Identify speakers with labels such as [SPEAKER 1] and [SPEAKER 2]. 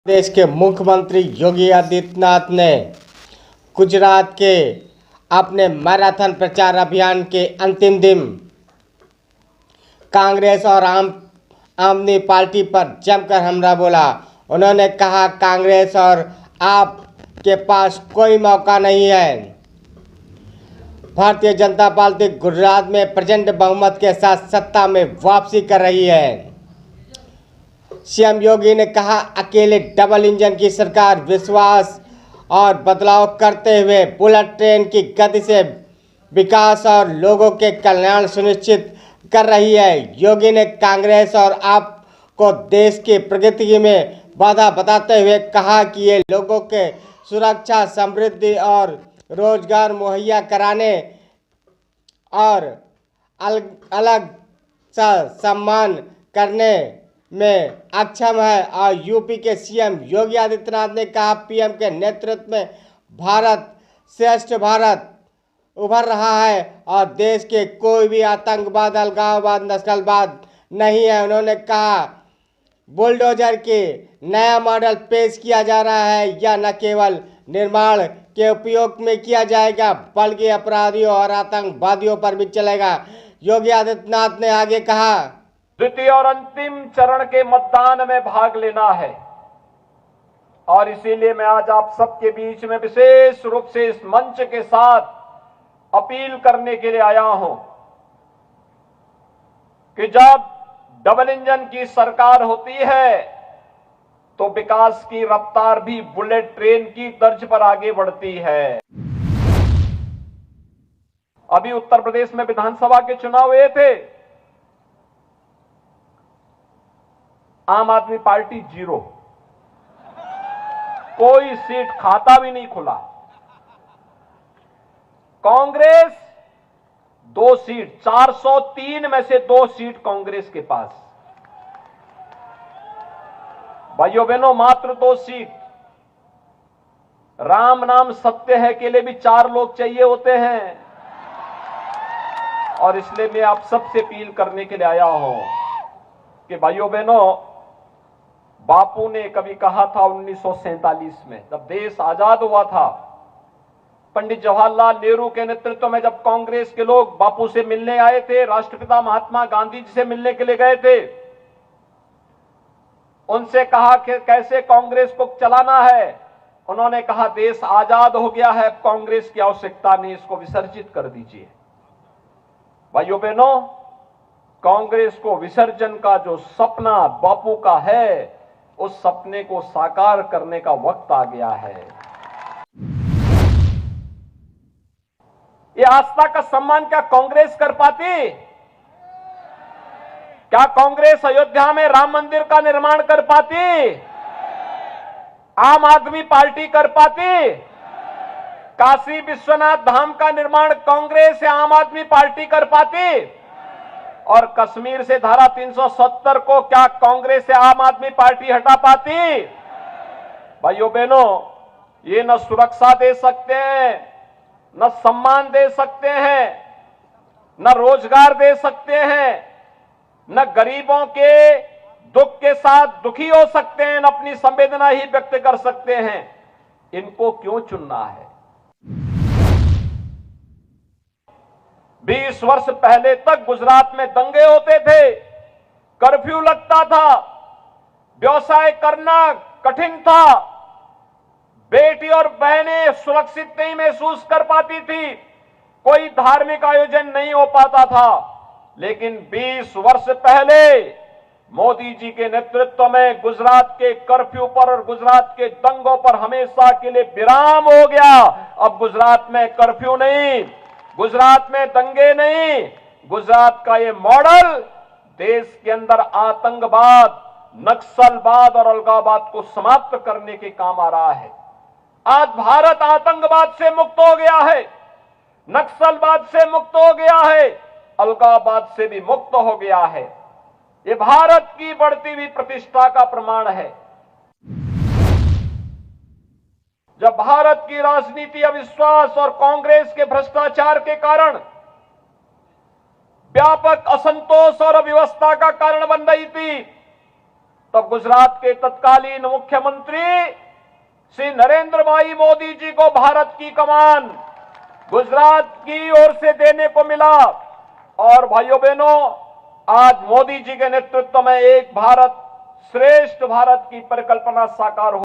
[SPEAKER 1] प्रदेश के मुख्यमंत्री योगी आदित्यनाथ ने गुजरात के अपने मैराथन प्रचार अभियान के अंतिम दिन कांग्रेस और आम आदमी पार्टी पर जमकर हमला बोला। उन्होंने कहा, कांग्रेस और आप के पास कोई मौका नहीं है। भारतीय जनता पार्टी गुजरात में प्रचंड बहुमत के साथ सत्ता में वापसी कर रही है। सीएम योगी ने कहा, अकेले डबल इंजन की सरकार विश्वास और बदलाव करते हुए बुलेट ट्रेन की गति से विकास और लोगों के कल्याण सुनिश्चित कर रही है। योगी ने कांग्रेस और आप को देश की प्रगति में बाधा बताते हुए कहा कि ये लोगों के सुरक्षा, समृद्धि और रोजगार मुहैया कराने और अलग सा सम्मान करने में अक्षम है। और यूपी के सीएम योगी आदित्यनाथ ने कहा, पीएम के नेतृत्व में भारत श्रेष्ठ भारत उभर रहा है और देश के कोई भी आतंकवाद, अलगाववाद, नस्लवाद नहीं है। उन्होंने कहा, बुलडोजर के नया मॉडल पेश किया जा रहा है। यह न केवल निर्माण के उपयोग में किया जाएगा बल्कि अपराधियों और आतंकवादियों पर भी चलेगा। योगी आदित्यनाथ ने आगे कहा,
[SPEAKER 2] द्वितीय और अंतिम चरण के मतदान में भाग लेना है और इसीलिए मैं आज आप सबके बीच में विशेष रूप से इस मंच के साथ अपील करने के लिए आया हूं कि जब डबल इंजन की सरकार होती है तो विकास की रफ्तार भी बुलेट ट्रेन की तर्ज पर आगे बढ़ती है। अभी उत्तर प्रदेश में विधानसभा के चुनाव हुए थे, आम आदमी पार्टी 0, कोई सीट खाता भी नहीं खुला। कांग्रेस 2 सीट, 403 में से 2 सीट कांग्रेस के पास। भाइयों बहनों, मात्र 2 सीट। राम नाम सत्य है के लिए भी 4 लोग चाहिए होते हैं और इसलिए मैं आप सबसे अपील करने के लिए आया हूं कि भाइयों बहनों, बापू ने कभी कहा था 1947 में जब देश आजाद हुआ था, पंडित जवाहरलाल नेहरू के नेतृत्व में जब कांग्रेस के लोग बापू से मिलने आए थे, राष्ट्रपिता महात्मा गांधी जी से मिलने के लिए गए थे, उनसे कहा कि कैसे कांग्रेस को चलाना है। उन्होंने कहा, देश आजाद हो गया है, कांग्रेस की आवश्यकता नहीं, इसको विसर्जित कर दीजिए। भाइयों बहनों, कांग्रेस को विसर्जन का जो सपना बापू का है, उस सपने को साकार करने का वक्त आ गया है। ये आस्था का सम्मान क्या कांग्रेस कर पाती? क्या कांग्रेस अयोध्या में राम मंदिर का निर्माण कर पाती? आम आदमी पार्टी कर पाती? काशी विश्वनाथ धाम का निर्माण कांग्रेस या आम आदमी पार्टी कर पाती? और कश्मीर से धारा 370 को क्या कांग्रेस या आम आदमी पार्टी हटा पाती? भाइयों बहनों, ये न सुरक्षा दे सकते हैं, न सम्मान दे सकते हैं, न रोजगार दे सकते हैं, न गरीबों के दुख के साथ दुखी हो सकते हैं, न अपनी संवेदना ही व्यक्त कर सकते हैं। इनको क्यों चुनना है? 20 वर्ष पहले तक गुजरात में दंगे होते थे, कर्फ्यू लगता था, व्यवसाय करना कठिन था, बेटी और बहनें सुरक्षित नहीं महसूस कर पाती थी, कोई धार्मिक आयोजन नहीं हो पाता था। लेकिन 20 वर्ष पहले मोदी जी के नेतृत्व में गुजरात के कर्फ्यू पर और गुजरात के दंगों पर हमेशा के लिए विराम हो गया। अब गुजरात में कर्फ्यू नहीं, गुजरात में दंगे नहीं, गुजरात का ये मॉडल देश के अंदर आतंकवाद, नक्सलवाद और अलगाववाद को समाप्त करने के काम आ रहा है। आज भारत आतंकवाद से मुक्त हो गया है, नक्सलवाद से मुक्त हो गया है, अलगाववाद से भी मुक्त हो गया है। ये भारत की बढ़ती हुई प्रतिष्ठा का प्रमाण है। जब भारत की राजनीति अविश्वास और कांग्रेस के भ्रष्टाचार के कारण व्यापक असंतोष और अव्यवस्था का कारण बन रही थी, तब गुजरात के तत्कालीन मुख्यमंत्री श्री नरेंद्र भाई मोदी जी को भारत की कमान गुजरात की ओर से देने को मिला। और भाइयों बहनों, आज मोदी जी के नेतृत्व में एक भारत श्रेष्ठ भारत की परिकल्पना साकार हो